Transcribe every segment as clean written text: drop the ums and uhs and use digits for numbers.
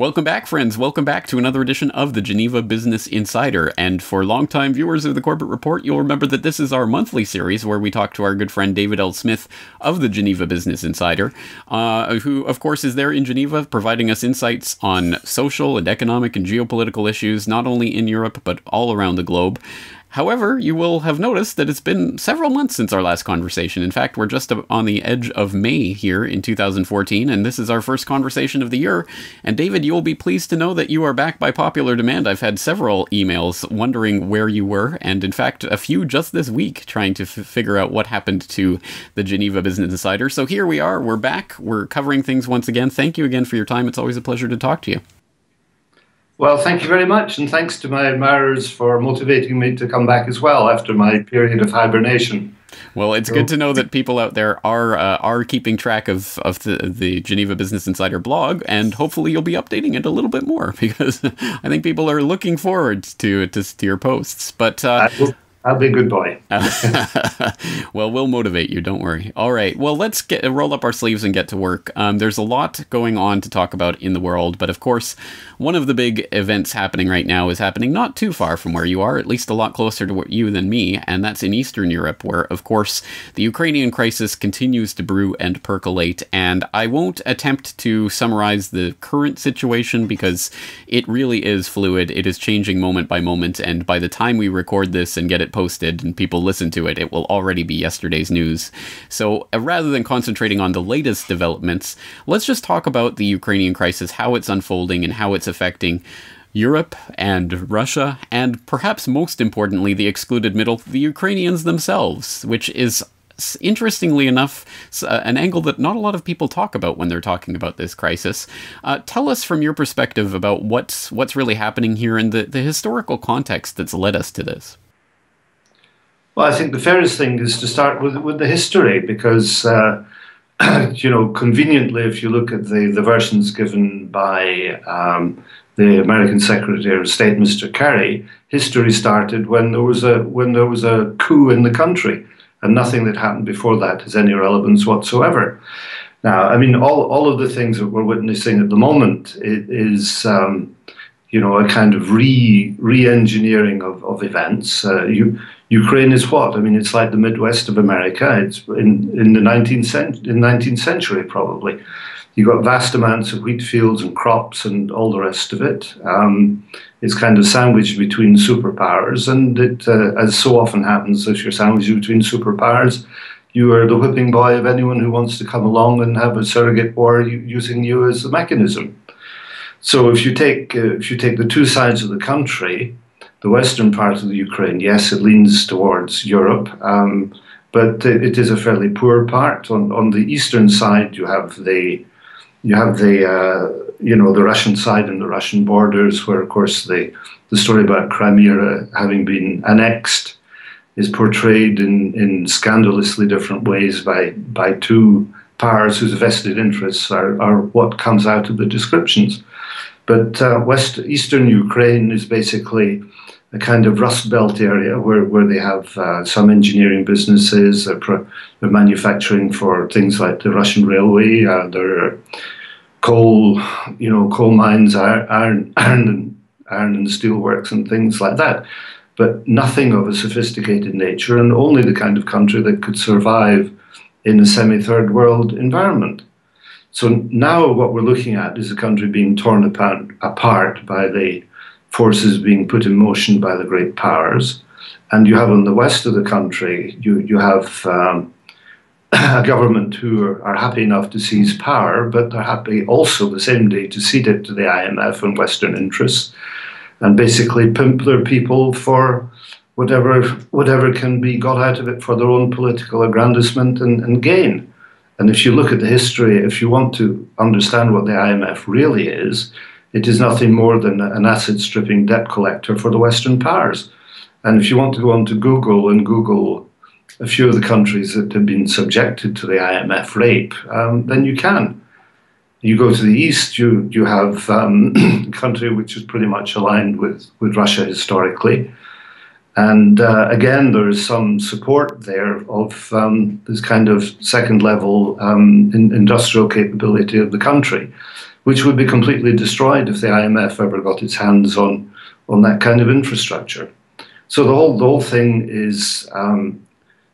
Welcome back, friends. Welcome back to another edition of the Geneva Business Insider. And for longtime viewers of the Corporate Report, you'll remember that this is our monthly series where we talk to our good friend David L. Smith of the Geneva Business Insider, who, of course, is there in Geneva providing us insights on social and economic and geopolitical issues, not only in Europe, but all around the globe. However, you will have noticed that it's been several months since our last conversation. In fact, we're just on the edge of May here in 2014, and this is our first conversation of the year. And David, you will be pleased to know that you are back by popular demand. I've had several emails wondering where you were, and in fact, a few just this week trying to figure out what happened to the Geneva Business Insider. So here we are. We're back. We're covering things once again. Thank you again for your time. It's always a pleasure to talk to you. Well, thank you very much, and thanks to my admirers for motivating me to come back as well after my period of hibernation. Well, it's good to know that people out there are keeping track of the Geneva Business Insider blog, and hopefully you'll be updating it a little bit more, because I think people are looking forward to your posts. But I'll be a good boy. Well, we'll motivate you, don't worry. All right, well, let's roll up our sleeves and get to work. There's a lot going on to talk about in the world, but of course, one of the big events happening right now is happening not too far from where you are, at least a lot closer to you than me, and that's in Eastern Europe, where, of course, the Ukrainian crisis continues to brew and percolate, and I won't attempt to summarize the current situation because it really is fluid. It is changing moment by moment, and by the time we record this and get it posted and people listen to it, it will already be yesterday's news. So rather than concentrating on the latest developments, let's just talk about the Ukrainian crisis, how it's unfolding and how it's affecting Europe and Russia, and perhaps most importantly, the excluded middle, the Ukrainians themselves, which is, interestingly enough, an angle that not a lot of people talk about when they're talking about this crisis. Tell us from your perspective about what's really happening here and the historical context that's led us to this. Well, I think the fairest thing is to start with the history, because conveniently, if you look at the versions given by the American Secretary of State, Mr. Kerry, history started when there was a coup in the country, and nothing that happened before that has any relevance whatsoever. Now, I mean, all of the things that we're witnessing at the moment is a kind of re-engineering of events. Ukraine is what? I mean, it's like the Midwest of America. It's in the 19th century, probably. You've got vast amounts of wheat fields and crops and all the rest of it. It's kind of sandwiched between superpowers, and it, as so often happens, if you're sandwiched between superpowers, you are the whipping boy of anyone who wants to come along and have a surrogate war using you as the mechanism. So if you take the two sides of the country, the western part of the Ukraine, yes, it leans towards Europe, but it is a fairly poor part. On the eastern side, you have the Russian side and the Russian borders, where of course the story about Crimea having been annexed is portrayed in scandalously different ways by two powers whose vested interests are what comes out of the descriptions. But eastern Ukraine is basically a kind of Rust Belt area where they have some engineering businesses. They're manufacturing for things like the Russian railway. There are coal mines, iron and steel works and things like that. But nothing of a sophisticated nature, and only the kind of country that could survive in a semi-third world environment. So now what we're looking at is a country being torn apart by the forces being put in motion by the great powers. And you have on the west of the country, you have a government who are happy enough to seize power, but they're happy also the same day to cede it to the IMF and Western interests, and basically pimp their people for whatever can be got out of it for their own political aggrandizement and gain. And if you look at the history, if you want to understand what the IMF really is, it is nothing more than an asset-stripping debt collector for the Western powers. And if you want to go onto Google and Google a few of the countries that have been subjected to the IMF rape, then you can. You go to the east, you have a country which is pretty much aligned with Russia historically. And again, there is some support there of this kind of second-level industrial capability of the country. which would be completely destroyed if the IMF ever got its hands on that kind of infrastructure. So the whole thing is,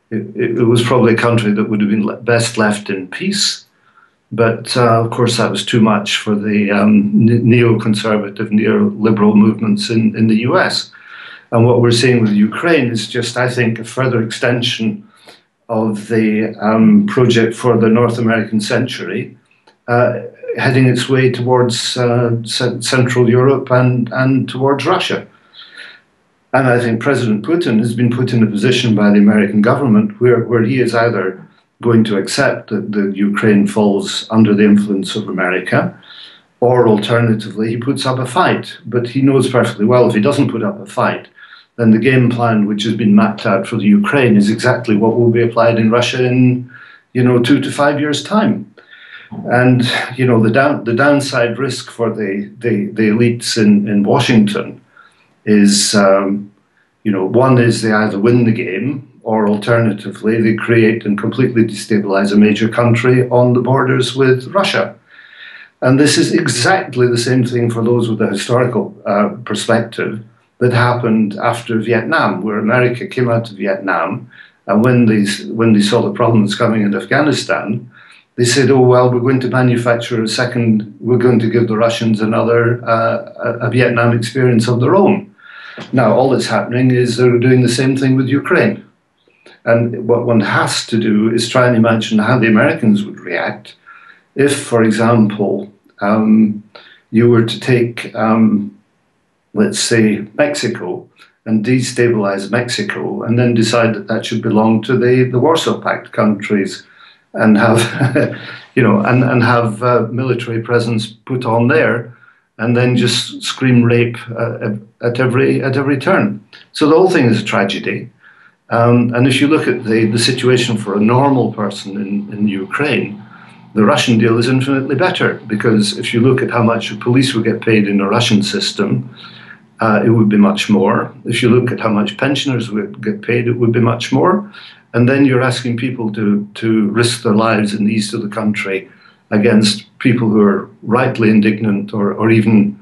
it was probably a country that would have been best left in peace. But of course, that was too much for the neoconservative, neoliberal movements in the US. And what we're seeing with Ukraine is just, I think, a further extension of the project for the North American century, heading its way towards Central Europe and towards Russia. And I think President Putin has been put in a position by the American government where he is either going to accept that the Ukraine falls under the influence of America, or alternatively, he puts up a fight. But he knows perfectly well if he doesn't put up a fight, then the game plan which has been mapped out for the Ukraine is exactly what will be applied in Russia in, 2 to 5 years' time. And, the downside risk for the elites in Washington is, one is they either win the game, or alternatively, they create and completely destabilize a major country on the borders with Russia. And this is exactly the same thing for those with a historical perspective that happened after Vietnam, where America came out of Vietnam, and when they saw the problems coming in Afghanistan, they said, oh, well, we're going to manufacture we're going to give the Russians another a Vietnam experience of their own. Now, all that's happening is they're doing the same thing with Ukraine. And what one has to do is try and imagine how the Americans would react if, for example, you were to take, let's say, Mexico and destabilize Mexico and then decide that that should belong to the Warsaw Pact countries and have, and have military presence put on there and then just scream rape at every turn. So the whole thing is a tragedy. And if you look at the situation for a normal person in Ukraine, the Russian deal is infinitely better, because if you look at how much the police would get paid in the Russian system, it would be much more. If you look at how much pensioners would get paid, it would be much more. And then you're asking people to risk their lives in the east of the country against people who are rightly indignant or even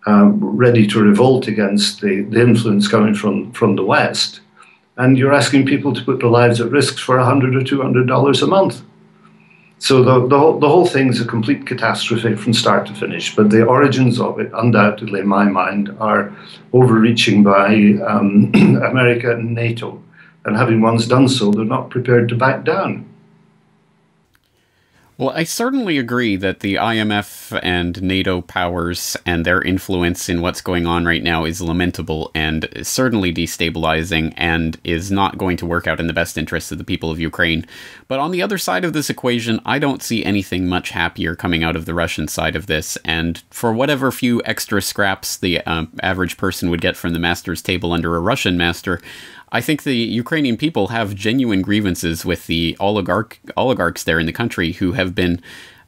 ready to revolt against the influence coming from the West. And you're asking people to put their lives at risk for $100 or $200 a month. So the whole thing is a complete catastrophe from start to finish. But the origins of it, undoubtedly, in my mind, are overreaching by America and NATO. And having once done so, they're not prepared to back down. Well, I certainly agree that the IMF and NATO powers and their influence in what's going on right now is lamentable and certainly destabilizing and is not going to work out in the best interests of the people of Ukraine. But on the other side of this equation, I don't see anything much happier coming out of the Russian side of this. And for whatever few extra scraps the average person would get from the master's table under a Russian master, I think the Ukrainian people have genuine grievances with the oligarchs there in the country who have been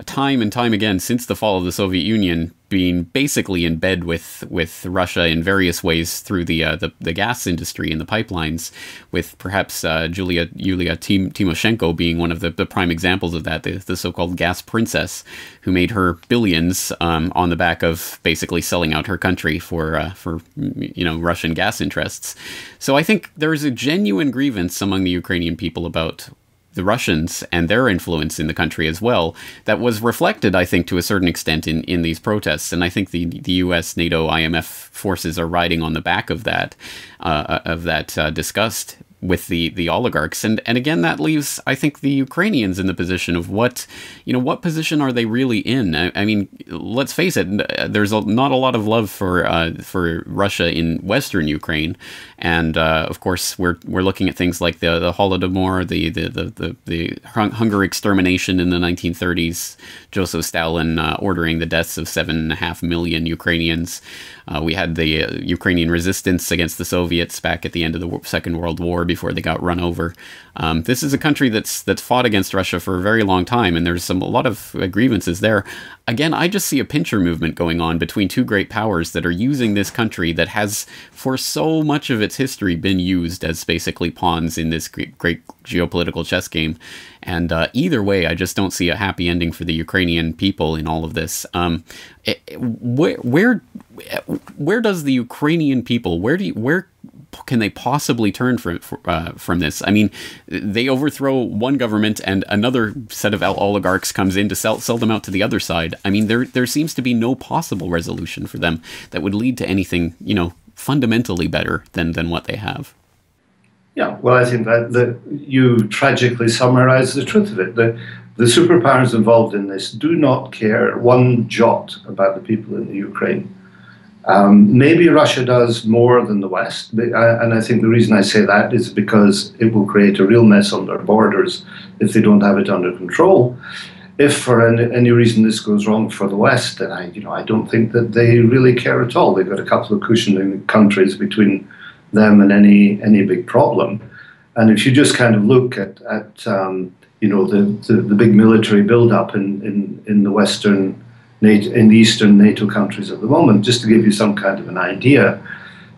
time and time again since the fall of the Soviet Union being basically in bed with Russia in various ways through the gas industry and the pipelines, with perhaps Yulia Tymoshenko being one of the prime examples of that, the so-called gas princess who made her billions on the back of basically selling out her country for Russian gas interests. So I think there is a genuine grievance among the Ukrainian people about the Russians and their influence in the country as well, that was reflected, I think, to a certain extent in these protests. And I think the US, NATO, IMF forces are riding on the back of that disgust with the oligarchs. And again, that leaves, I think, the Ukrainians in the position of what position are they really in? I mean, let's face it, there's not a lot of love for Russia in Western Ukraine. And of course, we're looking at things like the Holodomor, the hunger extermination in the 1930s, Joseph Stalin ordering the deaths of 7.5 million Ukrainians. We had the Ukrainian resistance against the Soviets back at the end of the Second World War before they got run over. This is a country that's fought against Russia for a very long time, and there's a lot of grievances there. Again, I just see a pincher movement going on between two great powers that are using this country that has, for so much of its history, been used as basically pawns in this great geopolitical chess game. And either way, I just don't see a happy ending for the Ukrainian people in all of this. Where does the Ukrainian people, where can they possibly turn from this? I mean, they overthrow one government and another set of oligarchs comes in to sell them out to the other side. I mean, there seems to be no possible resolution for them that would lead to anything, you know, fundamentally better than what they have. Yeah, well, I think that you tragically summarize the truth of it. The superpowers involved in this do not care one jot about the people in the Ukraine. Maybe Russia does more than the West, and I think the reason I say that is because it will create a real mess on their borders if they don't have it under control. If for any reason this goes wrong for the West, then I don't think that they really care at all. They've got a couple of cushioning countries between them and any big problem. And if you just kind of look at the big military buildup in the Western NATO, in the Eastern NATO countries at the moment, just to give you some kind of an idea,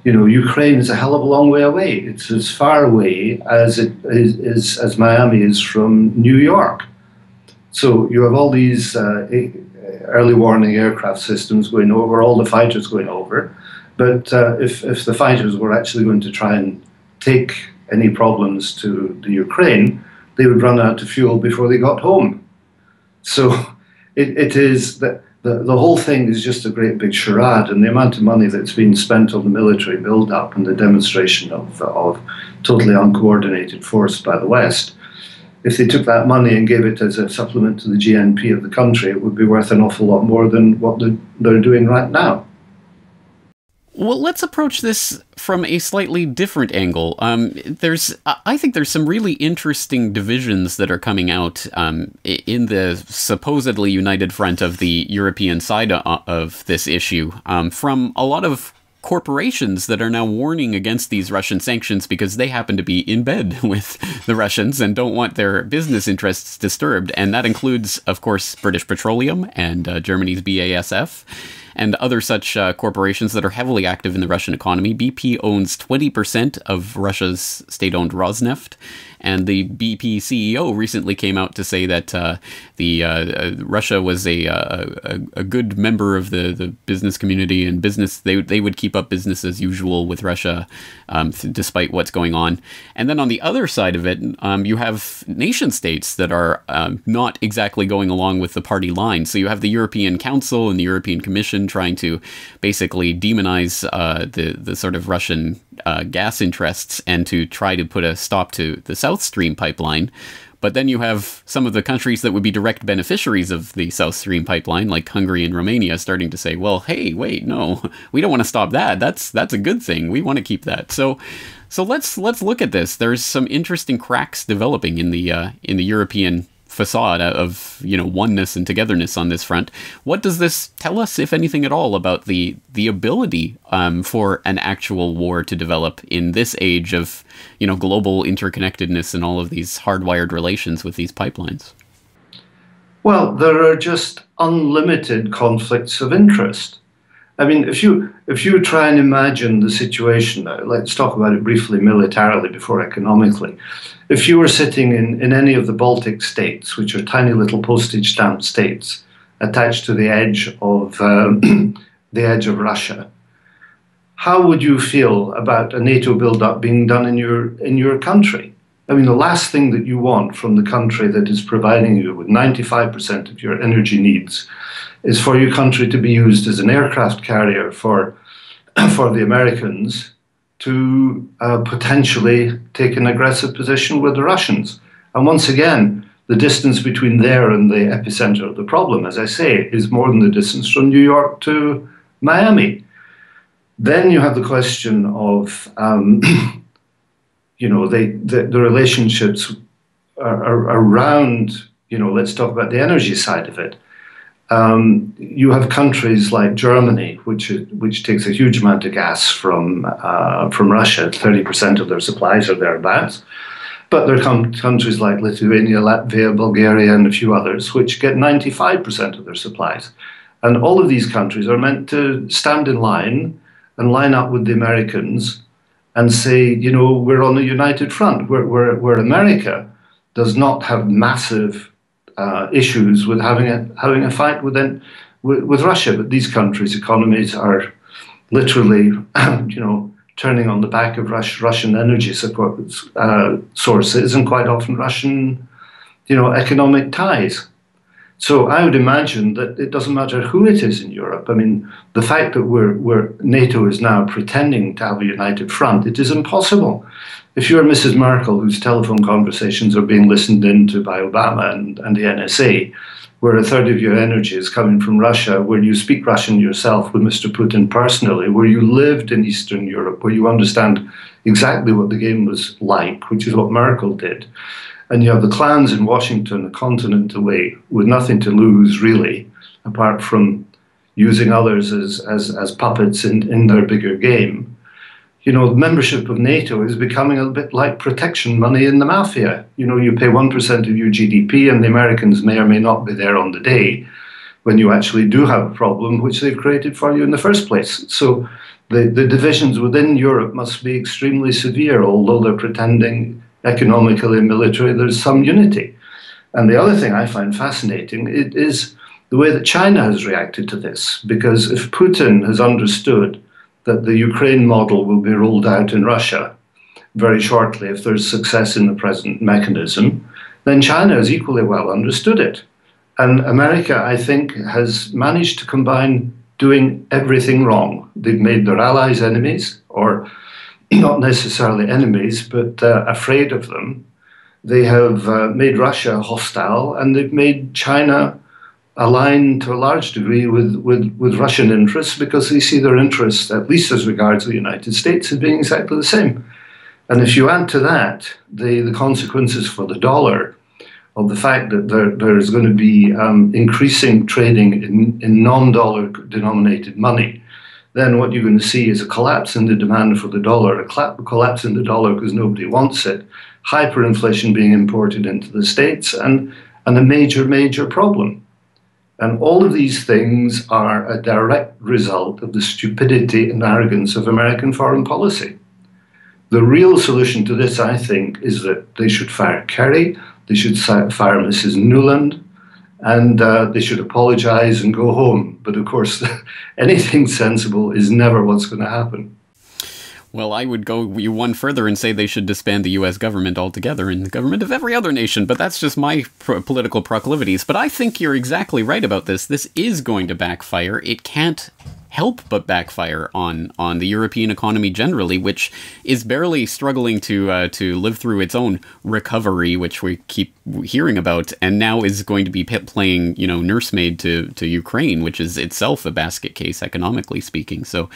you know, Ukraine is a hell of a long way away. It's as far away as as Miami is from New York. So you have all these early warning aircraft systems going over, all the fighters going over. But if the fighters were actually going to try and take any problems to the Ukraine, they would run out of fuel before they got home. So it is that the whole thing is just a great big charade, and the amount of money that's been spent on the military build-up and the demonstration of totally uncoordinated force by the West. If they took that money and gave it as a supplement to the GNP of the country, it would be worth an awful lot more than what they're doing right now. Well, let's approach this from a slightly different angle. I think there's some really interesting divisions that are coming out in the supposedly united front of the European side of this issue from a lot of corporations that are now warning against these Russian sanctions because they happen to be in bed with the Russians and don't want their business interests disturbed. And that includes, of course, British Petroleum and Germany's BASF. And other such corporations that are heavily active in the Russian economy. BP owns 20% of Russia's state-owned Rosneft, and the BP CEO recently came out to say that Russia was a good member of the business community and business. They would keep up business as usual with Russia, despite what's going on. And then on the other side of it, you have nation states that are not exactly going along with the party line. So you have the European Council and the European Commission trying to basically demonize the sort of Russian gas interests and to try to put a stop to the South Stream pipeline. But then you have some of the countries that would be direct beneficiaries of the South Stream pipeline, like Hungary and Romania, starting to say, well, hey, wait, no, we don't want to stop that. That's a good thing. We want to keep that. So let's look at this. There's some interesting cracks developing in the European facade of, you know, oneness and togetherness on this front. What does this tell us, if anything at all, about the ability for an actual war to develop in this age of, you know, global interconnectedness and all of these hardwired relations with these pipelines? Well, there are just unlimited conflicts of interest. I mean, if you try and imagine the situation now, let's talk about it briefly militarily before economically. If you were sitting in any of the Baltic states, which are tiny little postage stamp states attached to the edge of Russia, how would you feel about a NATO build-up being done in your country? I mean, the last thing that you want from the country that is providing you with 95% of your energy needs is for your country to be used as an aircraft carrier for the Americans to potentially take an aggressive position with the Russians. And once again, the distance between there and the epicenter of the problem, as I say, is more than the distance from New York to Miami. Then you have the question of, you know, the relationships are around, you know, let's talk about the energy side of it. You have countries like Germany, which takes a huge amount of gas from Russia. 30% of their supplies are thereabouts. But there come countries like Lithuania, Latvia, Bulgaria, and a few others, which get 95% of their supplies. And all of these countries are meant to stand in line and line up with the Americans and say, you know, we're on a united front, where America does not have massive issues with having a fight with Russia. But these countries' economies are literally, you know, turning on the back of Russian energy support sources, and quite often Russian, you know, economic ties. So I would imagine that it doesn't matter who it is in Europe. I mean, the fact that NATO is now pretending to have a united front, it is impossible. If you're Mrs. Merkel, whose telephone conversations are being listened into by Obama and the NSA, where a third of your energy is coming from Russia, where you speak Russian yourself with Mr. Putin personally, where you lived in Eastern Europe, where you understand exactly what the game was like, which is what Merkel did, and you have the clans in Washington, a continent away, with nothing to lose, really, apart from using others as puppets in their bigger game. You know, membership of NATO is becoming a bit like protection money in the mafia. You know, you pay 1% of your GDP, and the Americans may or may not be there on the day when you actually do have a problem, which they've created for you in the first place. So the divisions within Europe must be extremely severe, although they're pretending economically and militarily there's some unity. And the other thing I find fascinating is the way that China has reacted to this, because if Putin has understood that the Ukraine model will be rolled out in Russia very shortly if there's success in the present mechanism, then China has equally well understood it. And America, I think, has managed to combine doing everything wrong. They've made their allies enemies, or not necessarily enemies, but afraid of them. They have made Russia hostile, and they've made China align to a large degree with Russian interests, because they see their interests, at least as regards the United States, as being exactly the same. And if you add to that the consequences for the dollar of the fact that there is going to be increasing trading in non-dollar denominated money, then what you're going to see is a collapse in the demand for the dollar, a collapse in the dollar because nobody wants it, hyperinflation being imported into the States, and a major problem. And all of these things are a direct result of the stupidity and arrogance of American foreign policy. The real solution to this, I think, is that they should fire Kerry, they should fire Mrs. Nuland, and they should apologize and go home. But of course, anything sensible is never what's going to happen. Well, I would go one further and say they should disband the U.S. government altogether and the government of every other nation, but that's just my political proclivities. But I think you're exactly right about this. This is going to backfire. It can't help but backfire on the European economy generally, which is barely struggling to live through its own recovery, which we keep hearing about, and now is going to be playing, you know, nursemaid to Ukraine, which is itself a basket case economically speaking. So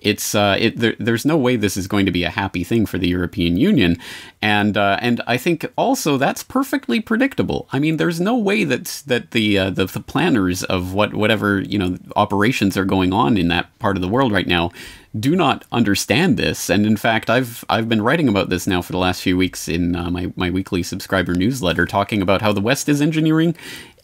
it's there's no way this is going to be a happy thing for the European Union, and I think also that's perfectly predictable. I mean, there's no way that the planners of whatever, you know, operations are going on in that part of the world right now do not understand this. And in fact, I've been writing about this now for the last few weeks in my weekly subscriber newsletter, talking about how the West is engineering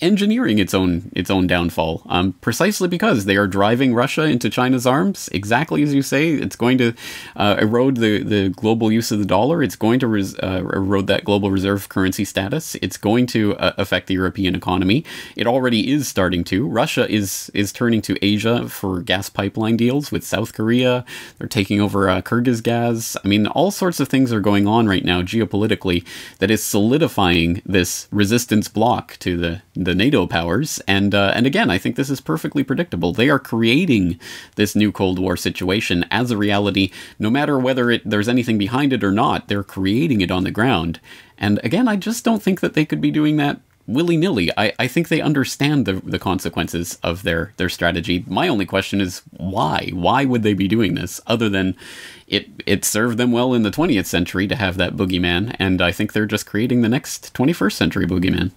its own downfall, precisely because they are driving Russia into China's arms. Exactly as you say, it's going to erode the global use of the dollar. It's going to erode that global reserve currency status. It's going to affect the European economy. It already is starting to. Russia is turning to Asia for gas pipeline deals with South Korea. They're taking over Kyrgyzgas. I mean, all sorts of things are going on right now geopolitically that is solidifying this resistance bloc to the NATO powers, and again, I think this is perfectly predictable. They are creating this new Cold War situation as a reality, no matter whether there's anything behind it or not. They're creating it on the ground, and again, I just don't think that they could be doing that willy-nilly. I think they understand the consequences of their strategy. My only question is why? Why would they be doing this, other than it served them well in the 20th century to have that boogeyman, and I think they're just creating the next 21st century boogeyman.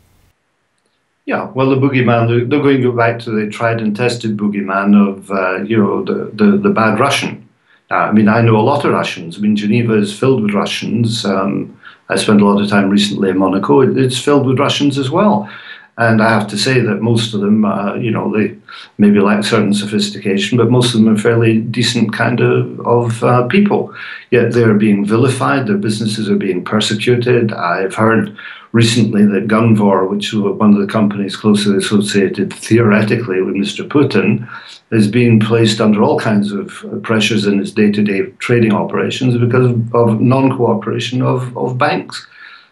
Yeah, well, the boogeyman, they're going to go back to the tried and tested boogeyman of, the bad Russian. I mean, I know a lot of Russians. I mean, Geneva is filled with Russians. I spent a lot of time recently in Monaco. It's filled with Russians as well. And I have to say that most of them, they maybe lack certain sophistication, but most of them are fairly decent kind of people. Yet they're being vilified, their businesses are being persecuted. I've heard recently that Gunvor, which was one of the companies closely associated theoretically with Mr. Putin, is being placed under all kinds of pressures in its day-to-day trading operations because of non-cooperation of banks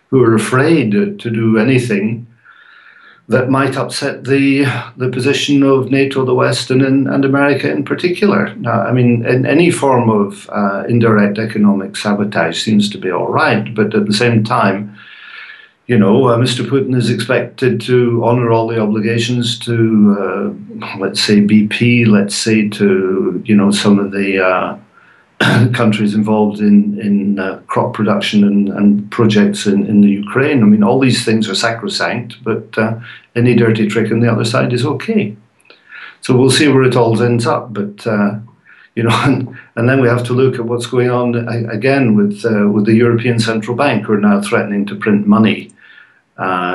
who are afraid to do anything that might upset the position of NATO, the West, and America in particular. Now, I mean, in any form of indirect economic sabotage seems to be all right, but at the same time, Mr. Putin is expected to honor all the obligations to, let's say, BP, let's say to, some of the countries involved in crop production and projects in the Ukraine. I mean, all these things are sacrosanct, but any dirty trick on the other side is okay. So we'll see where it all ends up. But and then we have to look at what's going on again with the European Central Bank, who are now threatening to print money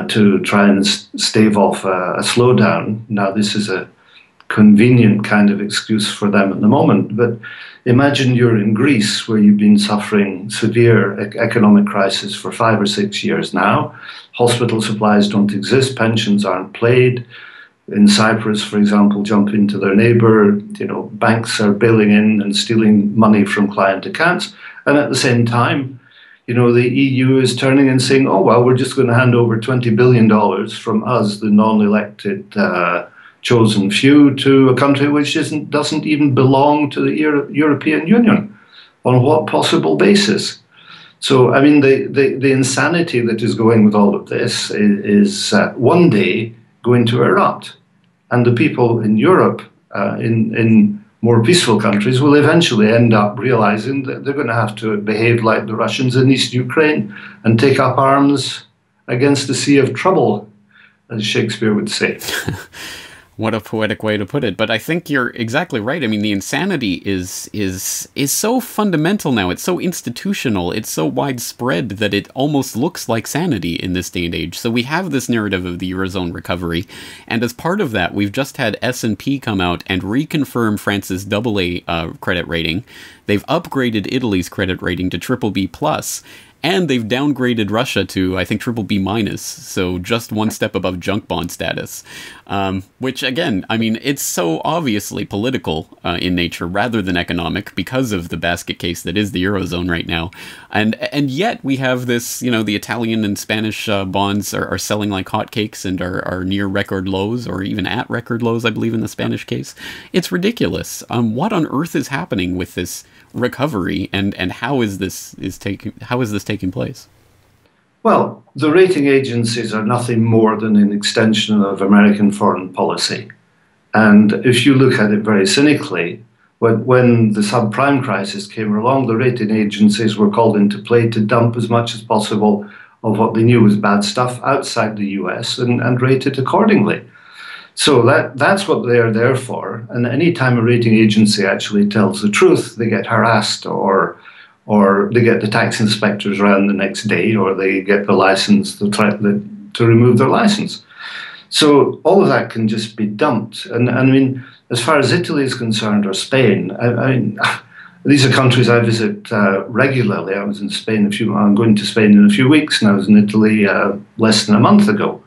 to try and stave off a slowdown. Now, this is a convenient kind of excuse for them at the moment, but imagine you're in Greece, where you've been suffering severe economic crisis for 5 or 6 years now. Hospital supplies don't exist, pensions aren't paid. In Cyprus, for example, jump into their neighbour, banks are bailing in and stealing money from client accounts. And at the same time, the EU is turning and saying, oh, well, we're just going to hand over $20 billion from us, the non-elected chosen few, to a country which doesn't even belong to the European Union. On what possible basis? So, I mean, the insanity that is going with all of this is one day going to erupt. And the people in Europe, in more peaceful countries, will eventually end up realizing that they're going to have to behave like the Russians in East Ukraine and take up arms against the sea of trouble, as Shakespeare would say. What a poetic way to put it. But I think you're exactly right. I mean, the insanity is so fundamental now. It's so institutional. It's so widespread that it almost looks like sanity in this day and age. So we have this narrative of the Eurozone recovery. And as part of that, we've just had S&P come out and reconfirm France's AA credit rating. They've upgraded Italy's credit rating to BBB+. And they've downgraded Russia to, I think, BBB-, so just one step above junk bond status. Which, again, I mean, it's so obviously political in nature rather than economic because of the basket case that is the Eurozone right now. And yet we have this, the Italian and Spanish bonds are selling like hotcakes and are near record lows, or even at record lows, I believe, in the Spanish case. It's ridiculous. What on earth is happening with this recovery, and how is this taking place? Well, the rating agencies are nothing more than an extension of American foreign policy. And if you look at it very cynically, when the subprime crisis came along, the rating agencies were called into play to dump as much as possible of what they knew was bad stuff outside the US and rate it accordingly. So that's what they're there for. And any time a rating agency actually tells the truth, they get harassed, or they get the tax inspectors around the next day, or they get the license to remove their license. So all of that can just be dumped. And I mean, as far as Italy is concerned, or Spain, I mean, these are countries I visit regularly. I was in Spain I'm going to Spain in a few weeks, and I was in Italy less than a month ago.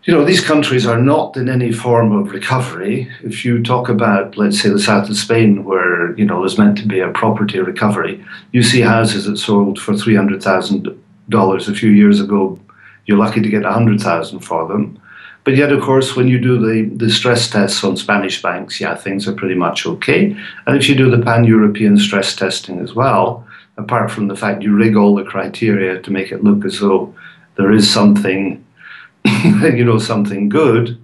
These countries are not in any form of recovery. If you talk about, let's say, the south of Spain, where, there's meant to be a property recovery, you see houses that sold for $300,000 a few years ago. You're lucky to get $100,000 for them. But yet, of course, when you do the stress tests on Spanish banks, yeah, things are pretty much okay. And if you do the pan-European stress testing as well, apart from the fact you rig all the criteria to make it look as though there is something something good,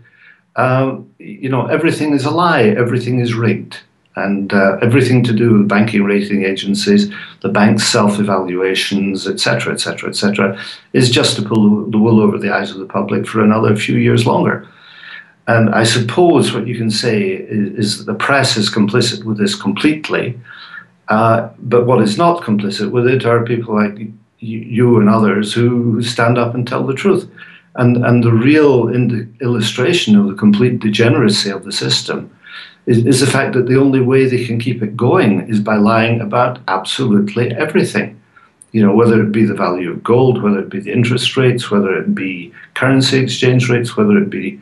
everything is a lie, everything is rigged. And everything to do with banking rating agencies, the bank's self-evaluations, etc., etc., etc., is just to pull the wool over the eyes of the public for another few years longer. And I suppose what you can say is that the press is complicit with this completely, but what is not complicit with it are people like you and others who stand up and tell the truth. And the real illustration of the complete degeneracy of the system is the fact that the only way they can keep it going is by lying about absolutely everything. You know, whether it be the value of gold, whether it be the interest rates, whether it be currency exchange rates, whether it be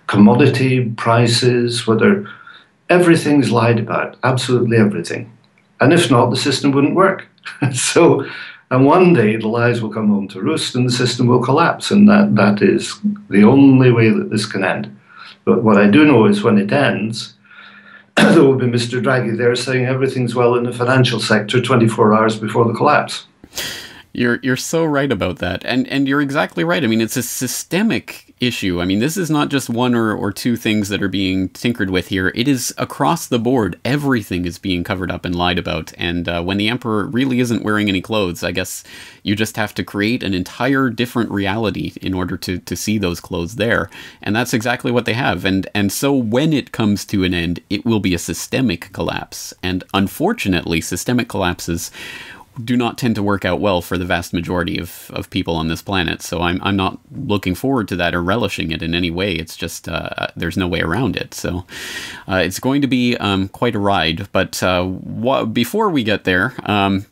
commodity prices, whether everything's lied about, absolutely everything. And if not, the system wouldn't work. So, and one day the lies will come home to roost and the system will collapse. And that is the only way that this can end. But what I do know is when it ends, there will be Mr. Draghi there saying everything's well in the financial sector 24 hours before the collapse. You're so right about that. And you're exactly right. I mean, it's a systemic issue. I mean, this is not just one or two things that are being tinkered with here. It is across the board. Everything is being covered up and lied about. And when the emperor really isn't wearing any clothes, I guess you just have to create an entire different reality in order to see those clothes there. And that's exactly what they have. And so when it comes to an end, it will be a systemic collapse. And unfortunately, systemic collapses do not tend to work out well for the vast majority of people on this planet. So I'm not looking forward to that or relishing it in any way. It's just there's no way around it. So it's going to be quite a ride. But before we get there,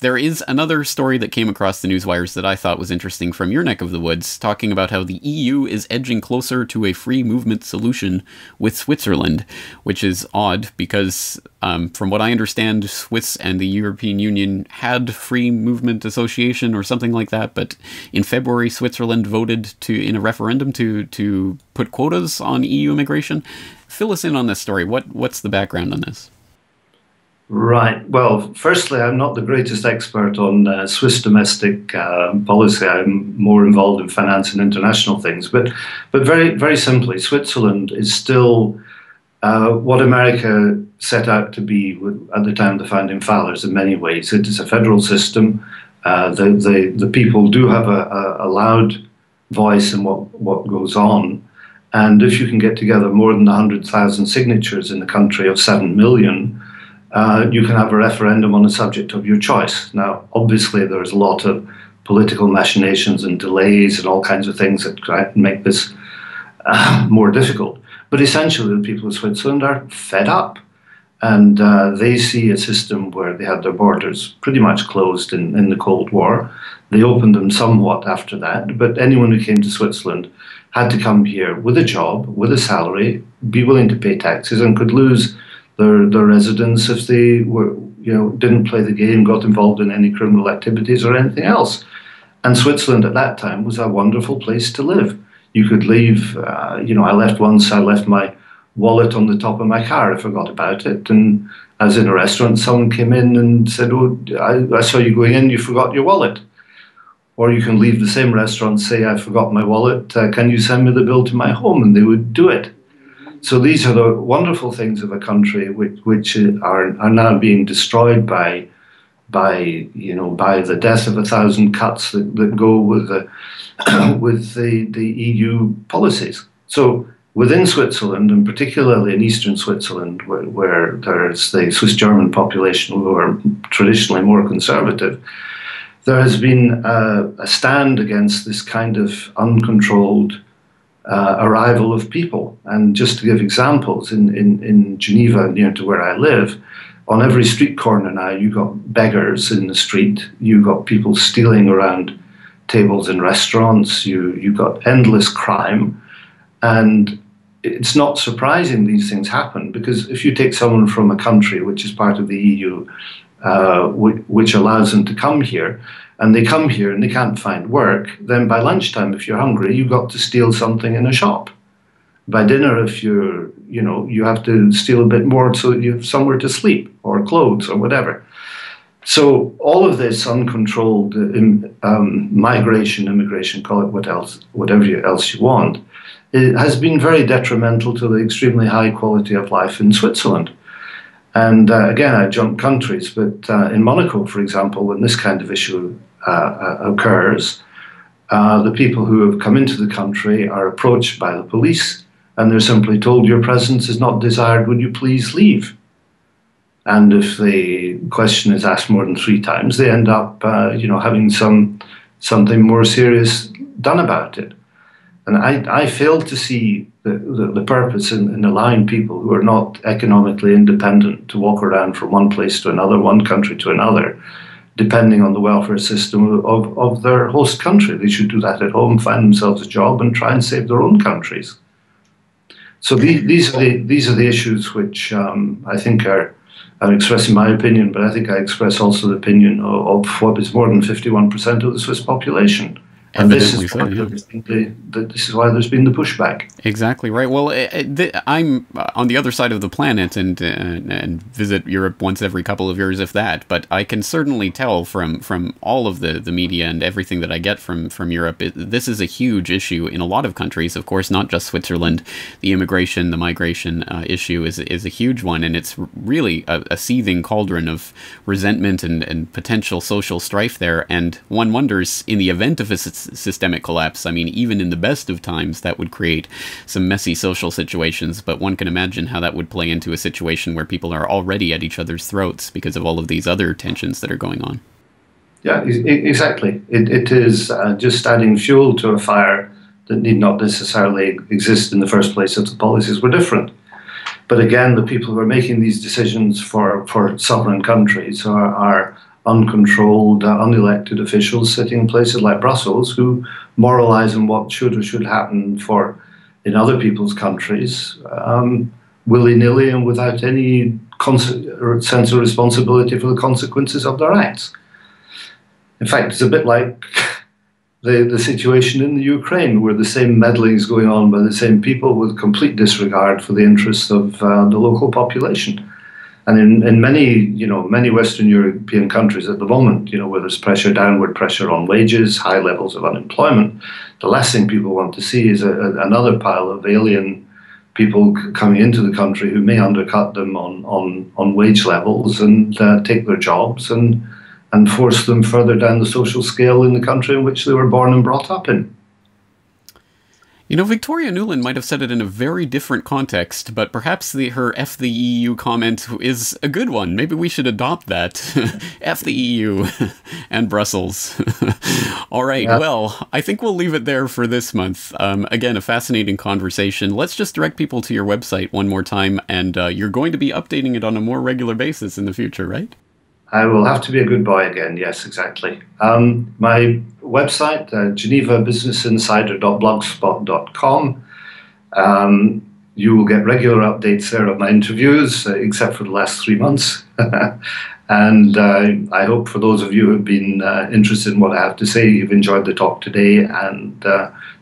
there is another story that came across the newswires that I thought was interesting from your neck of the woods, talking about how the EU is edging closer to a free movement solution with Switzerland, which is odd because from what I understand, Swiss and the European Union had free movement association or something like that, but in February Switzerland voted in a referendum to put quotas on EU immigration. Fill us in on this story. What's the background on this? Right. Well, firstly, I'm not the greatest expert on Swiss domestic policy. I'm more involved in finance and international things. But very, very simply, Switzerland is still what America set out to be at the time of the founding fathers in many ways. It is a federal system. The people do have a loud voice in what goes on. And if you can get together more than 100,000 signatures in a country of 7 million, you can have a referendum on a subject of your choice. Now, obviously, there's a lot of political machinations and delays and all kinds of things that make this more difficult. But essentially, the people of Switzerland are fed up. And they see a system where they had their borders pretty much closed in the Cold War. They opened them somewhat after that. But anyone who came to Switzerland had to come here with a job, with a salary, be willing to pay taxes, and could lose their residence if they didn't play the game, got involved in any criminal activities or anything else. And Switzerland at that time was a wonderful place to live. You could leave, I left my wallet on the top of my car. I forgot about it. And I was in a restaurant, someone came in and said, "Oh, I saw you going in, you forgot your wallet." Or you can leave the same restaurant, say, "I forgot my wallet, can you send me the bill to my home?" And they would do it. So these are the wonderful things of a country which are now being destroyed by the death of 1,000 cuts that go with the EU policies. So within Switzerland, and particularly in eastern Switzerland, where there's the Swiss-German population who are traditionally more conservative, there has been a stand against this kind of uncontrolled arrival of people. And just to give examples, in Geneva, near to where I live, on every street corner now, you got beggars in the street, you got people stealing around tables in restaurants, you got endless crime. And it's not surprising these things happen, because if you take someone from a country which is part of the EU, which allows them to come here, and they come here and they can't find work, then by lunchtime, if you're hungry, you've got to steal something in a shop. By dinner, if you have to steal a bit more so that you have somewhere to sleep, or clothes, or whatever. So all of this uncontrolled migration, immigration, call it whatever else you want, it has been very detrimental to the extremely high quality of life in Switzerland. And again, I jump countries, but in Monaco, for example, when this kind of issue occurs, the people who have come into the country are approached by the police, and they're simply told, your presence is not desired, would you please leave? And if the question is asked more than 3 times, they end up having something more serious done about it. And I fail to see the purpose in allowing people who are not economically independent to walk around from one place to another, one country to another, depending on the welfare system of their host country. They should do that at home, find themselves a job, and try and save their own countries. So these are the issues which I think I'm expressing my opinion, but I think I express also the opinion of what is more than 51% of the Swiss population. And this is why there's been the pushback. Exactly right. Well, I'm on the other side of the planet and visit Europe once every couple of years, if that. But I can certainly tell from all of the media and everything that I get from Europe, this is a huge issue in a lot of countries. Of course, not just Switzerland. The immigration, the migration issue is a huge one, and it's really a seething cauldron of resentment and potential social strife there. And one wonders, in the event of a systemic collapse, I mean, even in the best of times, that would create some messy social situations, but one can imagine how that would play into a situation where people are already at each other's throats because of all of these other tensions that are going on. Yeah, exactly. It is just adding fuel to a fire that need not necessarily exist in the first place if the policies were different. But again, the people who are making these decisions for sovereign countries are uncontrolled, unelected officials sitting in places like Brussels who moralize on what should or should happen in other people's countries, willy-nilly and without any sense of responsibility for the consequences of their acts. In fact, it's a bit like the situation in the Ukraine, where the same meddling is going on by the same people with complete disregard for the interests of the local population. And in many Western European countries at the moment, where there's downward pressure on wages, high levels of unemployment, the last thing people want to see is another pile of alien people coming into the country who may undercut them on wage levels and take their jobs and force them further down the social scale in the country in which they were born and brought up in. Victoria Nuland might have said it in a very different context, but perhaps her F the EU comment is a good one. Maybe we should adopt that. F the EU and Brussels. All right, yeah. Well, I think we'll leave it there for this month. Again, a fascinating conversation. Let's just direct people to your website one more time, and you're going to be updating it on a more regular basis in the future, right? I will have to be a good boy again. Yes, exactly. My website, genevabusinessinsider.blogspot.com. You will get regular updates there of my interviews, except for the last 3 months. And I hope for those of you who have been interested in what I have to say, you've enjoyed the talk today, and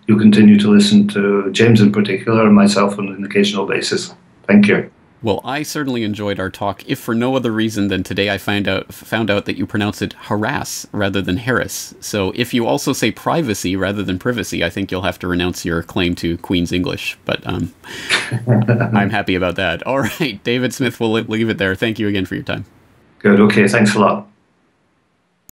you'll continue to listen to James in particular and myself on an occasional basis. Thank you. Well, I certainly enjoyed our talk, if for no other reason than today I found out that you pronounce it harass rather than Harris. So if you also say privacy rather than privacy, I think you'll have to renounce your claim to Queen's English. But I'm happy about that. All right, David Smith, we'll leave it there. Thank you again for your time. Good. Okay. Thanks a lot.